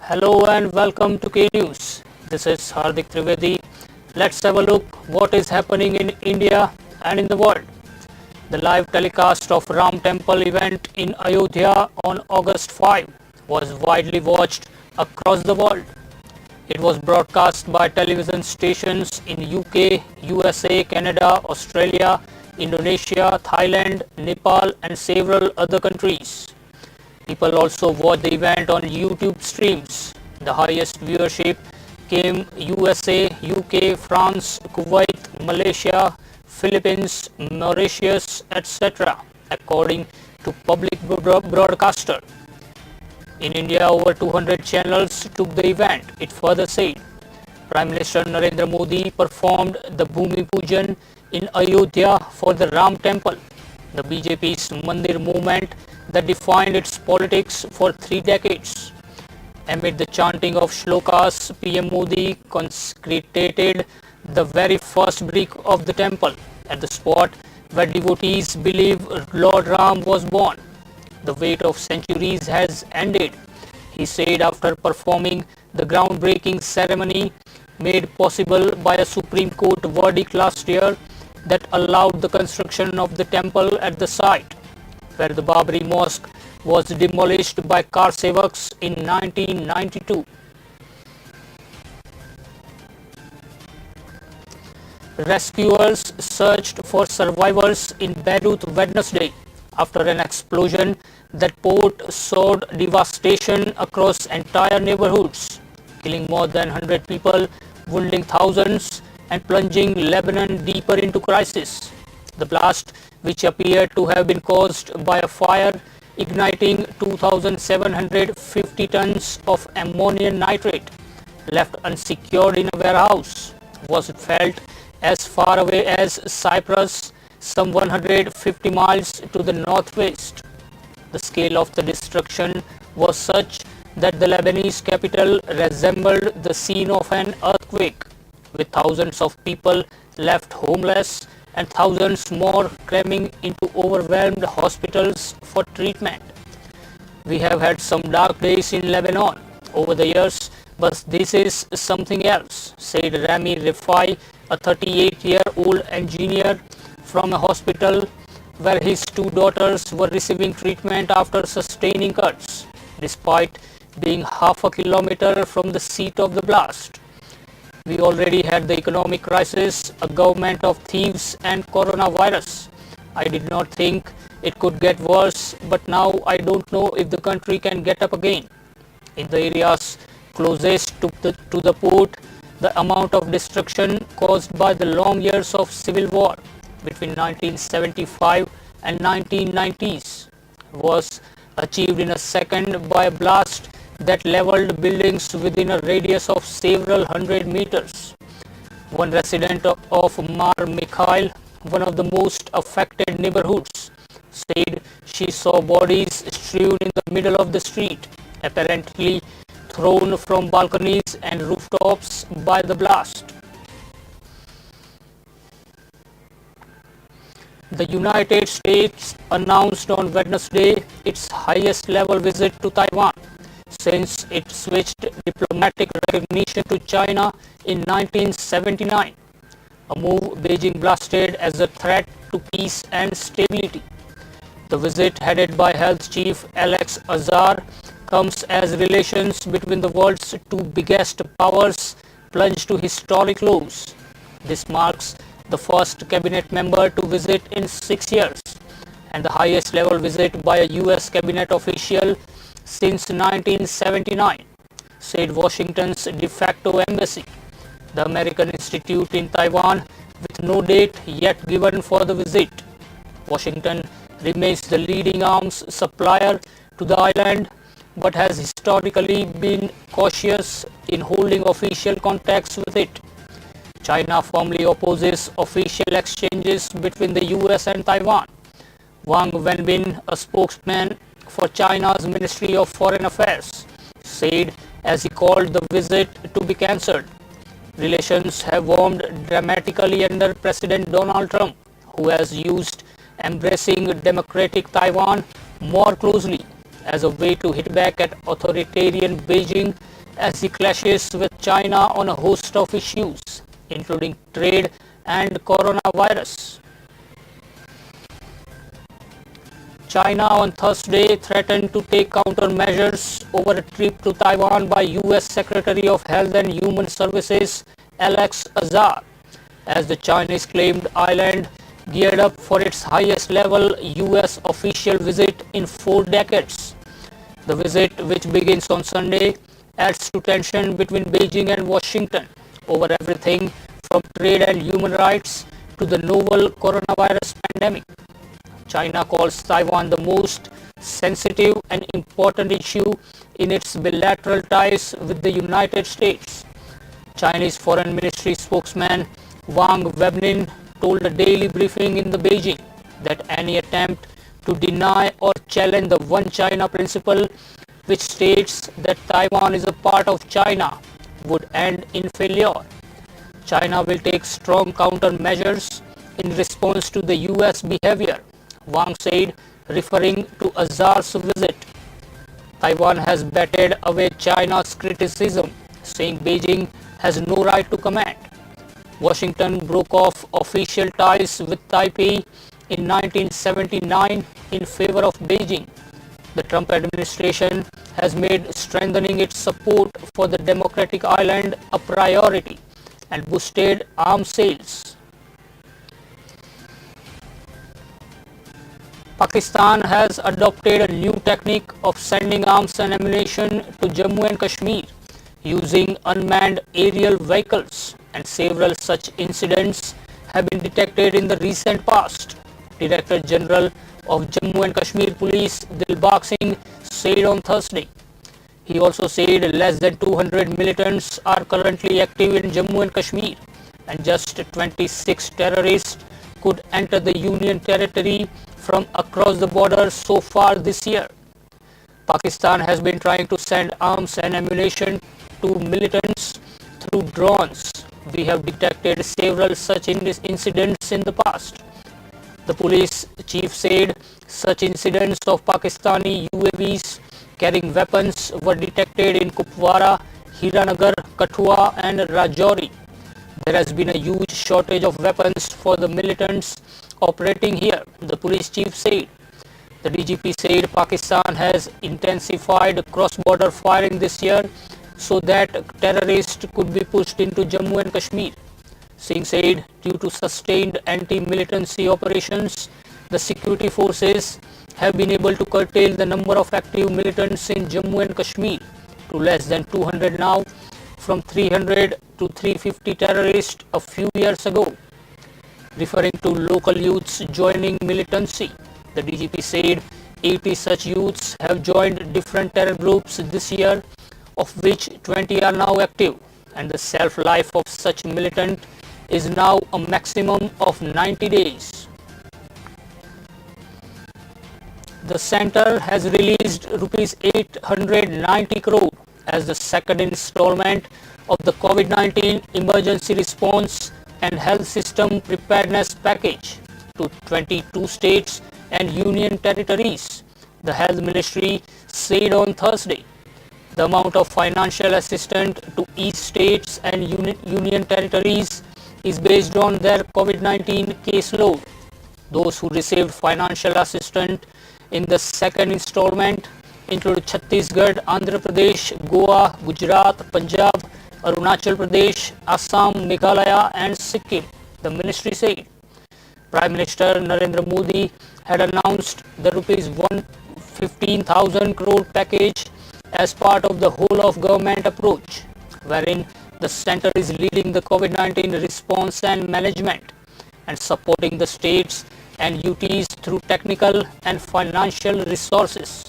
Hello and welcome to K News. This is Hardik Trivedi. Let's have a look what is happening in India and in the world. The live telecast of Ram Temple event in Ayodhya on August 5 was widely watched across the world. It was broadcast by television stations in UK, USA, Canada, Australia, Indonesia, Thailand, Nepal and several other countries. People also watch the event on YouTube streams. The highest viewership came USA, UK, France, Kuwait, Malaysia, Philippines, Mauritius, etc. according to public broadcaster. In India, over 200 channels took the event, it further said. Prime Minister Narendra Modi performed the Bhumi Pujan in Ayodhya for the Ram Temple, the BJP's Mandir movement that defined its politics for 3 decades. Amid the chanting of shlokas, PM Modi consecrated the very first brick of the temple at the spot where devotees believe Lord Ram was born. The wait of centuries has ended, he said after performing the groundbreaking ceremony made possible by a Supreme Court verdict last year that allowed the construction of the temple at the site where the Babri Mosque was demolished by Karsevaks in 1992. Rescuers searched for survivors in Beirut Wednesday after an explosion that sowed devastation across entire neighborhoods, killing more than 100 people, wounding thousands, and plunging Lebanon deeper into crisis. The blast, which appeared to have been caused by a fire igniting 2,750 tons of ammonium nitrate left unsecured in a warehouse, was felt as far away as Cyprus, some 150 miles to the northwest. The scale of the destruction was such that the Lebanese capital resembled the scene of an earthquake, with thousands of people left homeless and thousands more cramming into overwhelmed hospitals for treatment. We have had some dark days in Lebanon over the years, but this is something else, said Rami Rifai, a 38-year-old engineer from a hospital where his 2 daughters were receiving treatment after sustaining cuts, despite being half a kilometer from the seat of the blast. We already had the economic crisis, a government of thieves and coronavirus. I did not think it could get worse, but now I don't know if the country can get up again. In the areas closest to the port, the amount of destruction caused by the long years of civil war between 1975 and 1990s was achieved in a second by a blast that leveled buildings within a radius of several hundred meters. One resident of Mar Mikhail, one of the most affected neighborhoods, said she saw bodies strewn in the middle of the street, apparently thrown from balconies and rooftops by the blast. The United States announced on Wednesday its highest level visit to Taiwan since it switched diplomatic recognition to China in 1979, a move Beijing blasted as a threat to peace and stability. The visit, headed by Health Chief Alex Azar, comes as relations between the world's 2 biggest powers plunge to historic lows. This marks the first cabinet member to visit in 6 years and the highest level visit by a US cabinet official since 1979, said Washington's de facto embassy, the American Institute in Taiwan, with no date yet given for the visit. Washington remains the leading arms supplier to the island, but has historically been cautious in holding official contacts with it. China firmly opposes official exchanges between the US and Taiwan. Wang Wenbin, a spokesman for China's Ministry of Foreign Affairs, said as he called the visit to be cancelled. Relations have warmed dramatically under President Donald Trump, who has used embracing democratic Taiwan more closely as a way to hit back at authoritarian Beijing as he clashes with China on a host of issues, including trade and coronavirus. China on Thursday threatened to take countermeasures over a trip to Taiwan by U.S. Secretary of Health and Human Services Alex Azar, as the Chinese claimed island geared up for its highest level U.S. official visit in 4 decades. The visit, which begins on Sunday, adds to tension between Beijing and Washington over everything from trade and human rights to the novel coronavirus pandemic. China calls Taiwan the most sensitive and important issue in its bilateral ties with the United States. Chinese Foreign Ministry spokesman Wang Wenbin told a daily briefing in the Beijing that any attempt to deny or challenge the One China principle, which states that Taiwan is a part of China, would end in failure. China will take strong countermeasures in response to the US behavior, Wang said, referring to Azar's visit. Taiwan has batted away China's criticism, saying Beijing has no right to command. Washington broke off official ties with Taipei in 1979 in favor of Beijing. The Trump administration has made strengthening its support for the democratic island a priority and boosted arms sales. Pakistan has adopted a new technique of sending arms and ammunition to Jammu and Kashmir using unmanned aerial vehicles, and several such incidents have been detected in the recent past. Director General of Jammu and Kashmir Police Dilbagh Singh said on Thursday. He also said less than 200 militants are currently active in Jammu and Kashmir, and just 26 terrorists could enter the Union territory from across the border so far this year. Pakistan has been trying to send arms and ammunition to militants through drones. We have detected several such incidents in the past. The police chief said such incidents of Pakistani UAVs carrying weapons were detected in Kupwara, Hiranagar, Kathua and Rajouri. There has been a huge shortage of weapons for the militants operating here, the police chief said. The DGP said Pakistan has intensified cross-border firing this year so that terrorists could be pushed into Jammu and Kashmir. Singh said due to sustained anti-militancy operations, the security forces have been able to curtail the number of active militants in Jammu and Kashmir to less than 200 now, from 300 to 350 terrorists a few years ago. Referring to local youths joining militancy, the DGP said 80 such youths have joined different terror groups this year, of which 20 are now active, and the self-life of such militant is now a maximum of 90 days. The centre has released Rs 890 crore as the second installment of the COVID-19 Emergency Response and Health System Preparedness Package to 22 states and union territories, the Health Ministry said on Thursday. The amount of financial assistance to each states and union territories is based on their COVID-19 caseload. Those who received financial assistance in the second installment include Chhattisgarh, Andhra Pradesh, Goa, Gujarat, Punjab, Arunachal Pradesh, Assam, Meghalaya and Sikkim, the ministry said. Prime Minister Narendra Modi had announced the Rs 115,000 crore package as part of the whole of government approach, wherein the centre is leading the COVID-19 response and management and supporting the states and UTs through technical and financial resources.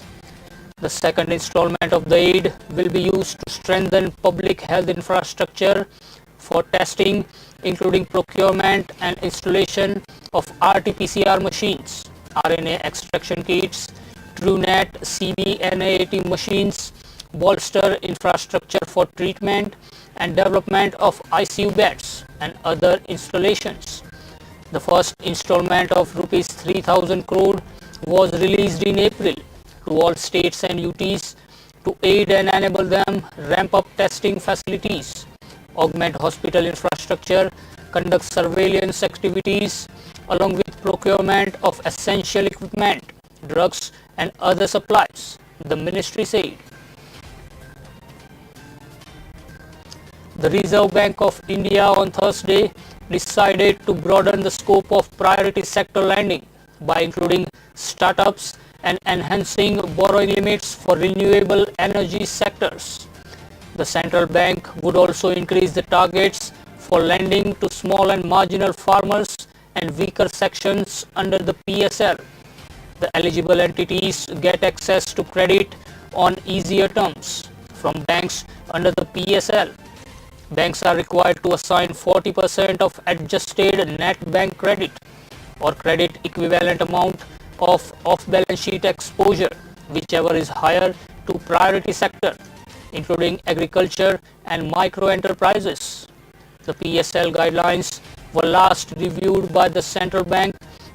The second installment of the aid will be used to strengthen public health infrastructure for testing, including procurement and installation of RT-PCR machines, RNA extraction kits, TrueNet, CBNAT machines, bolster infrastructure for treatment and development of ICU beds and other installations. The first installment of Rs 3,000 crore was released in April, to all states and UTs to aid and enable them ramp up testing facilities, augment hospital infrastructure, conduct surveillance activities, along with procurement of essential equipment, drugs and other supplies, the ministry said. The Reserve Bank of India on Thursday decided to broaden the scope of priority sector lending by including startups and enhancing borrowing limits for renewable energy sectors. The central bank would also increase the targets for lending to small and marginal farmers and weaker sections under the PSL. The eligible entities get access to credit on easier terms from banks under the PSL. Banks are required to assign 40% of adjusted net bank credit or credit equivalent amount of off-balance sheet exposure, whichever is higher, to priority sector, including agriculture and micro enterprises. The PSL guidelines were last reviewed by the central bank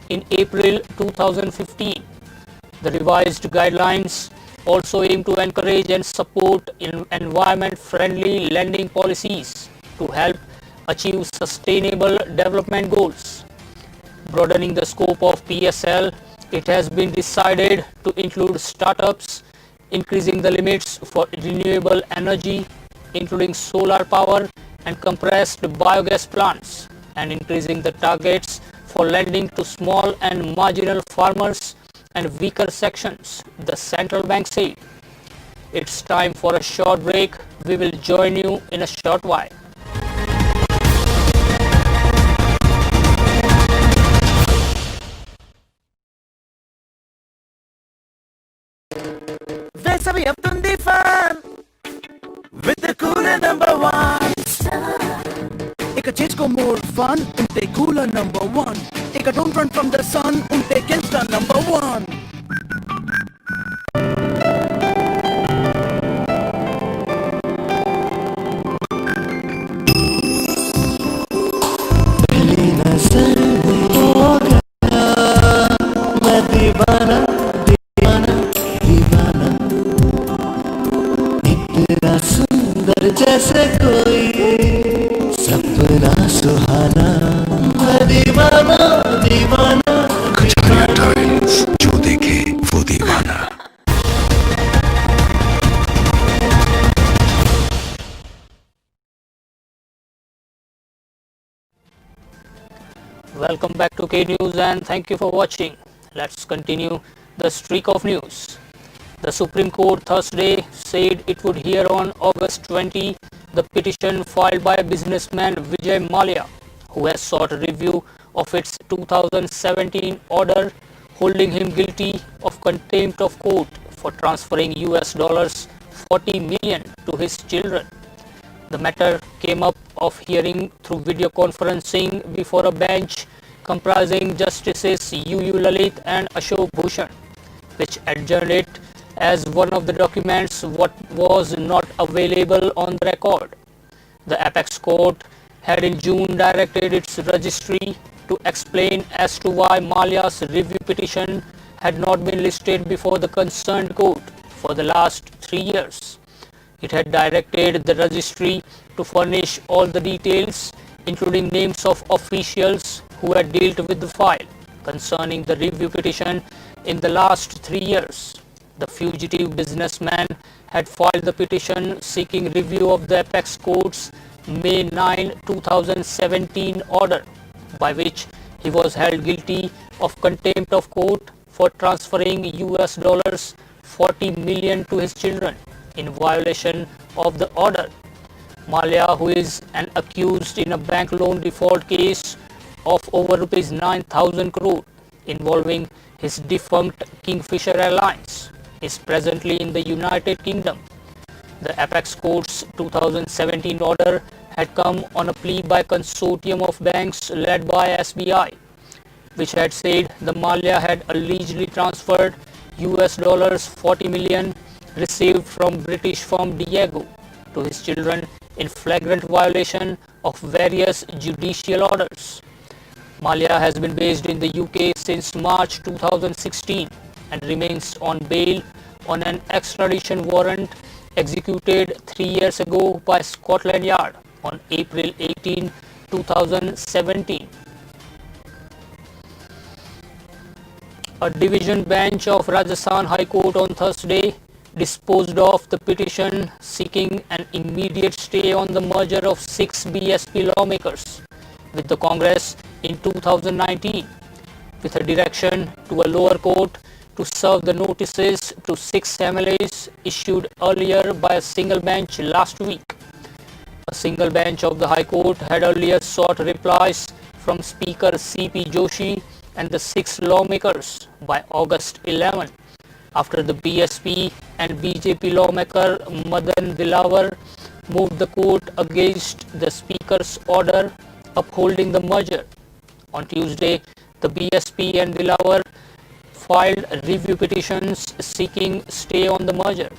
in April 2015. The revised guidelines also aim to encourage and support environment-friendly lending policies to help achieve sustainable development goals. Broadening the scope of PSL, it has been decided to include startups, increasing the limits for renewable energy, including solar power and compressed biogas plants, and increasing the targets for lending to small and marginal farmers and weaker sections, the central bank said. It's time for a short break. We will join you in a short while. వేసవి అవుతుంది fun with the cooler number one. ఇక చేసుకో more fun ఉంటే cooler number one. ఇక don't run from the sun ఉంటే Gangsta number one. जैसे कोई सपना सुहाना दीवाना दीवाना खजारिया टाइल्स, जो देखे वो दीवाना। Welcome back to K News and thank you for watching. Let's continue the streak of news. The Supreme Court Thursday said it would hear on August 20 the petition filed by businessman Vijay Mallya, who has sought a review of its 2017 order holding him guilty of contempt of court for transferring US dollars 40 million to his children. The matter came up of hearing through video conferencing before a bench comprising Justices U.U. Lalit and Ashok Bhushan, which adjourned it as one of the documents what was not available on the record. The apex court had in June directed its registry to explain as to why Mallya's review petition had not been listed before the concerned court for the last 3 years. It had directed the registry to furnish all the details, including names of officials who had dealt with the file concerning the review petition in the last 3 years. The fugitive businessman had filed the petition seeking review of the apex court's May 9, 2017 order, by which he was held guilty of contempt of court for transferring US dollars 40 million to his children in violation of the order. Mallya, who is an accused in a bank loan default case of over rupees 9,000 crore involving his defunct Kingfisher Airlines, is presently in the United Kingdom. The apex court's 2017 order had come on a plea by consortium of banks led by SBI, which had said the Mallya had allegedly transferred US dollars 40 million received from British firm Diageo to his children in flagrant violation of various judicial orders. Mallya has been based in the UK since March 2016 and remains on bail on an extradition warrant executed 3 years ago by Scotland Yard on April 18, 2017. A division bench of Rajasthan High Court on Thursday disposed of the petition seeking an immediate stay on the merger of 6 BSP lawmakers with the Congress in 2019, with a direction to a lower court to serve the notices to 6 MLAs issued earlier by a single bench last week. A single bench of the High Court had earlier sought replies from Speaker C.P. Joshi and the 6 lawmakers by August 11, after the BSP and BJP lawmaker Madan Dilawar moved the court against the Speaker's order upholding the merger. On Tuesday, the BSP and Dilawar filed review petitions seeking stay on the merger.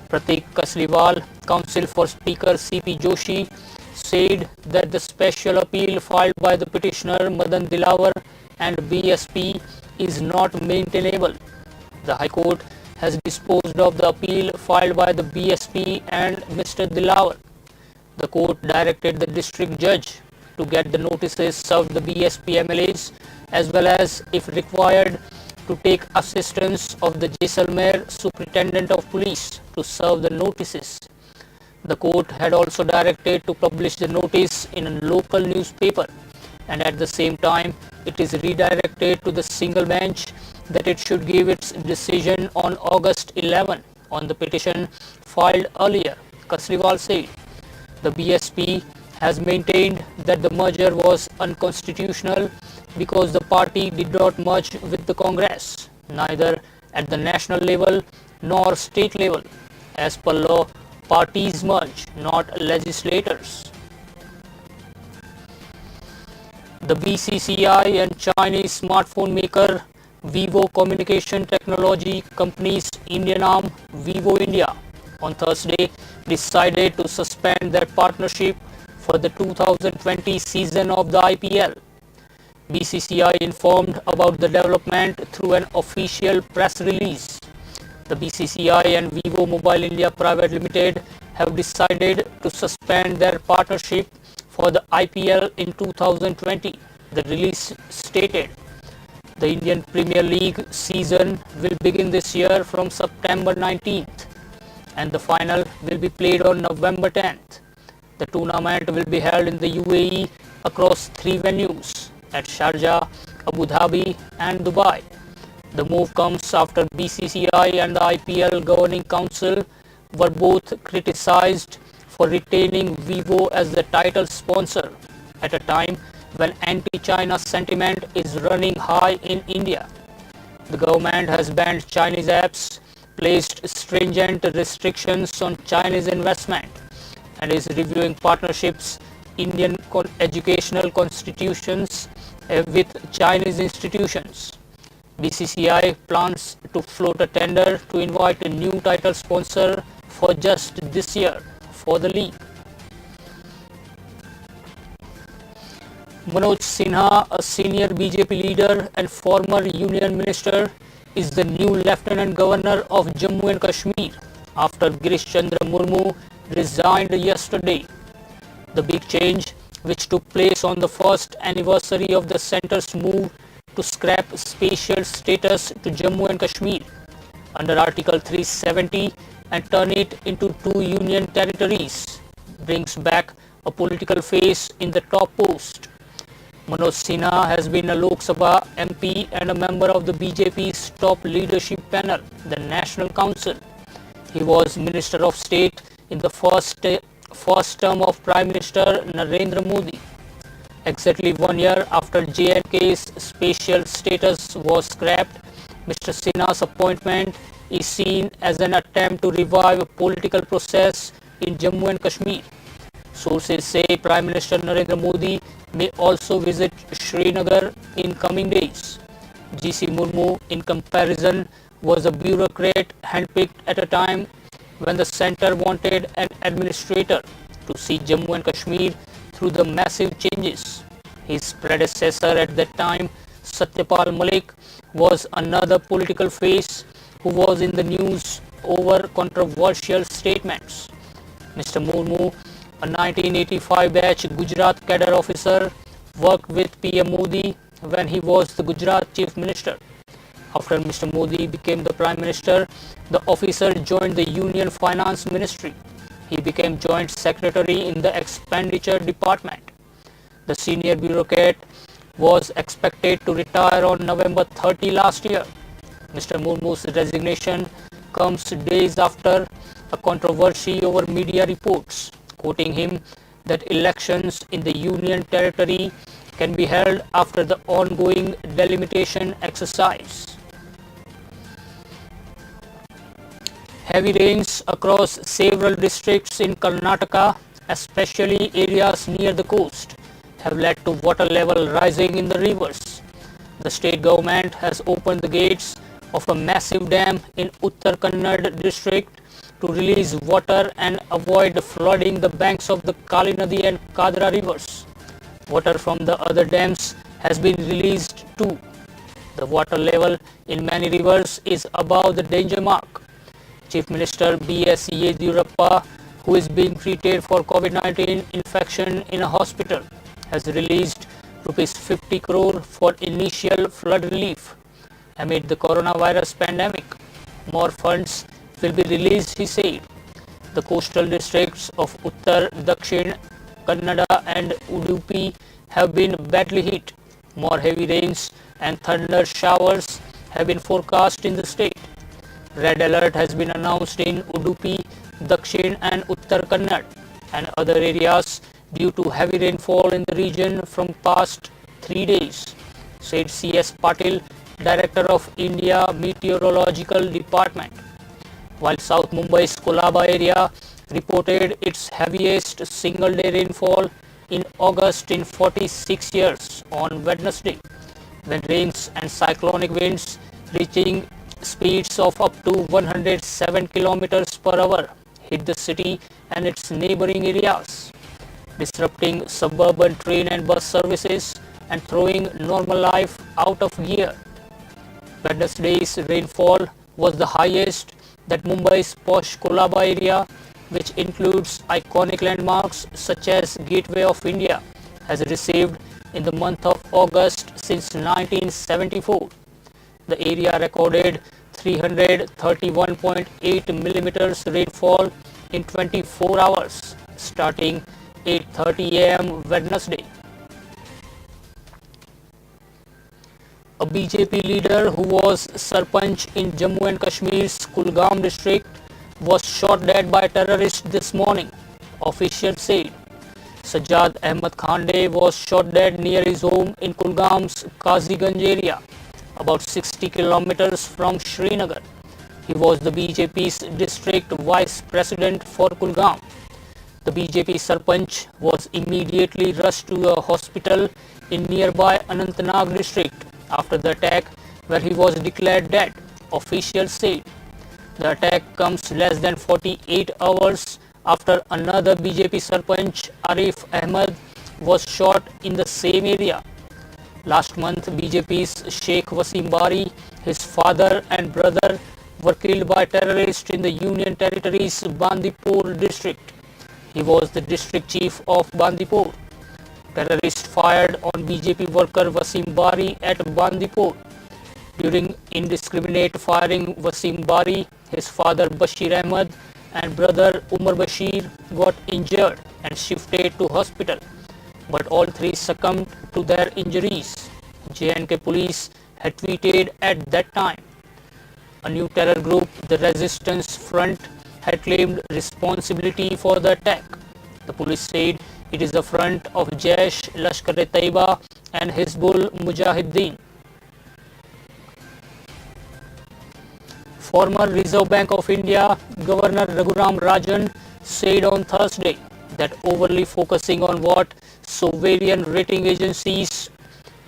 Pratik Kasliwal, counsel for Speaker C.P. Joshi, said that the special appeal filed by the petitioner Madan Dilawar and BSP is not maintainable. The High Court has disposed of the appeal filed by the BSP and Mr. Dilawar. The court directed the district judge to get the notices served the BSP MLAs as well as, if required, to take assistance of the Jaisalmer Superintendent of Police to serve the notices. The court had also directed to publish the notice in a local newspaper, and at the same time it is redirected to the single bench that it should give its decision on August 11 on the petition filed earlier, Kasliwal said. The BSP has maintained that the merger was unconstitutional because the party did not merge with the Congress, neither at the national level nor state level. As per law, parties merge, not legislators. The BCCI and Chinese smartphone maker Vivo Communication Technology Company's Indian arm, Vivo India, on Thursday decided to suspend their partnership for the 2020 season of the IPL. BCCI informed about the development through an official press release. The BCCI and Vivo Mobile India Private Limited have decided to suspend their partnership for the IPL in 2020. The release stated, the Indian Premier League season will begin this year from September 19th and the final will be played on November 10th. The tournament will be held in the UAE across 3 venues at Sharjah, Abu Dhabi and Dubai. The move comes after BCCI and the IPL Governing Council were both criticized for retaining Vivo as the title sponsor at a time when anti-China sentiment is running high in India. The government has banned Chinese apps, placed stringent restrictions on Chinese investment, and is reviewing partnerships Indian educational constitutions with Chinese institutions. BCCI plans to float a tender to invite a new title sponsor for just this year for the league. Manoj Sinha, a senior BJP leader and former Union Minister, is the new Lieutenant Governor of Jammu and Kashmir after Girish Chandra Murmu resigned yesterday. The big change, which took place on the first anniversary of the centre's move to scrap spatial status to Jammu and Kashmir under Article 370 and turn it into 2 union territories, brings back a political face in the top post. Manoj Sinha has been a Lok Sabha MP and a member of the BJP's top leadership panel, the National Council. He was Minister of State in the first term of Prime Minister Narendra Modi. Exactly 1 year after J&K's spatial status was scrapped, Mr. Sinha's appointment is seen as an attempt to revive a political process in Jammu and Kashmir. Sources say Prime Minister Narendra Modi may also visit Srinagar in coming days. GC Murmu, in comparison, was a bureaucrat handpicked at a time when the centre wanted an administrator to see Jammu and Kashmir through the massive changes. His predecessor at that time Satyapal Malik was another political face who was in the news over controversial statements. Mr. Murmu, a 1985 batch Gujarat cadre officer, worked with PM Modi when he was the Gujarat Chief Minister. After Mr. Modi became the Prime Minister, the officer joined the Union Finance Ministry. He became Joint Secretary in the Expenditure Department. The senior bureaucrat was expected to retire on November 30 last year. Mr. Murmu's resignation comes days after a controversy over media reports, quoting him that elections in the Union Territory can be held after the ongoing delimitation exercise. Heavy rains across several districts in Karnataka, especially areas near the coast, have led to water level rising in the rivers. The state government has opened the gates of a massive dam in Uttar Kannada district to release water and avoid flooding the banks of the Kali Nadi and Kadra rivers. Water from the other dams has been released too. The water level in many rivers is above the danger mark. Chief Minister B.S. Yediyurappa, who is being treated for COVID-19 infection in a hospital, has released Rs 50 crore for initial flood relief. Amid the coronavirus pandemic, more funds will be released, he said. The coastal districts of Uttar, Dakshin, Kannada and Udupi have been badly hit. More heavy rains and thunder showers have been forecast in the state. Red alert has been announced in Udupi, Dakshin and Uttar Kannada and other areas due to heavy rainfall in the region from past 3 days, said C.S. Patil, Director of India Meteorological Department. While South Mumbai's Kolaba area reported its heaviest single-day rainfall in August in 46 years on Wednesday, when rains and cyclonic winds reaching speeds of up to 107 kilometers per hour hit the city and its neighboring areas, disrupting suburban train and bus services and throwing normal life out of gear. Wednesday's rainfall was the highest that Mumbai's posh Kolaba area, which includes iconic landmarks such as Gateway of India, has received in the month of August since 1974. The area recorded 331.8 millimeters rainfall in 24 hours, starting 8:30 a.m. Wednesday. A BJP leader who was Sarpanch in Jammu and Kashmir's Kulgam district was shot dead by terrorists this morning, officials said. Sajjad Ahmed Khande was shot dead near his home in Kulgam's Kaziganj area, about 60 kilometers from Srinagar. He was the BJP's district vice president for Kulgam. The BJP Sarpanch was immediately rushed to a hospital in nearby Anantnag district after the attack, where he was declared dead, officials said. The attack comes less than 48 hours after another BJP Sarpanch, Arif Ahmed, was shot in the same area. Last month, BJP's Sheikh Wasim Bari, his father and brother were killed by terrorists in the Union Territory's Bandipur district. He was the district chief of Bandipur. Terrorists fired on BJP worker Wasim Bari at Bandipur. During indiscriminate firing, Wasim Bari, his father Bashir Ahmed and brother Umar Bashir got injured and shifted to hospital, but all three succumbed to their injuries, J&K police had tweeted at that time. A new terror group, the Resistance Front, had claimed responsibility for the attack. The police said it is the front of Jaish, Lashkar-e-Taiba and Hizbul Mujahideen. Former Reserve Bank of India Governor Raghuram Rajan said on Thursday that overly focusing on what sovereign rating agencies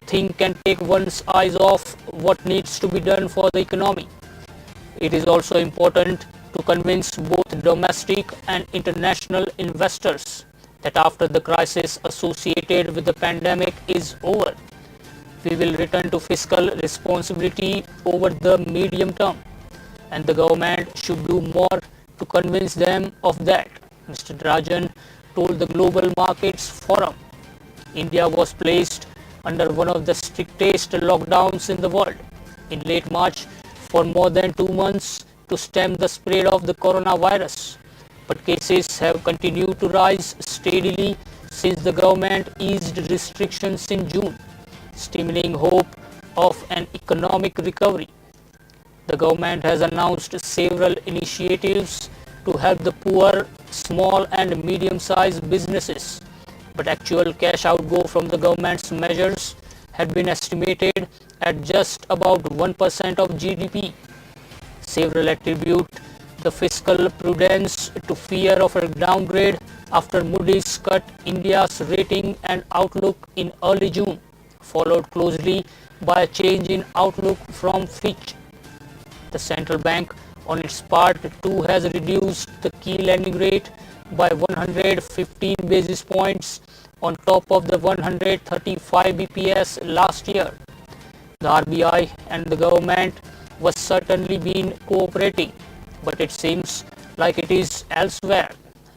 think can take one's eyes off what needs to be done for the economy. It is also important to convince both domestic and international investors that after the crisis associated with the pandemic is over, We will return to fiscal responsibility over the medium term, and the government should do more to convince them of that, Mr. Rajan told the Global Markets Forum. India was placed under one of the strictest lockdowns in the world in late March for more than 2 months to stem the spread of the coronavirus. But cases have continued to rise steadily since the government eased restrictions in June, stimulating hope of an economic recovery. The government has announced several initiatives to help the poor, small and medium-sized businesses, but actual cash outgo from the government's measures had been estimated at just about 1% of GDP. Several attribute the fiscal prudence to fear of a downgrade after Moody's cut India's rating and outlook in early June, followed closely by a change in outlook from Fitch. The central bank, on its part, too has reduced the key lending rate by 115 basis points on top of the 135 bps last year. The RBI and the government was certainly been cooperating, but it seems like it is elsewhere.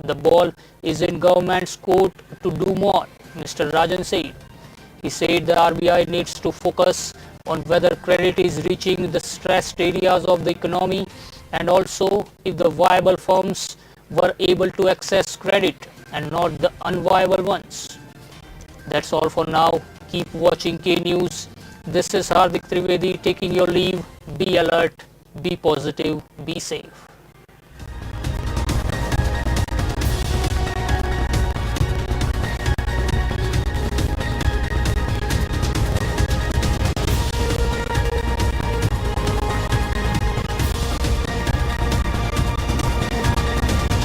The ball is in government's court to do more, Mr. Rajan said. He said the RBI needs to focus on whether credit is reaching the stressed areas of the economy and also if the viable firms were able to access credit and not the unviable ones. That's all for now. Keep watching K News. This is Hardik Trivedi taking your leave. Be alert, be positive, be safe.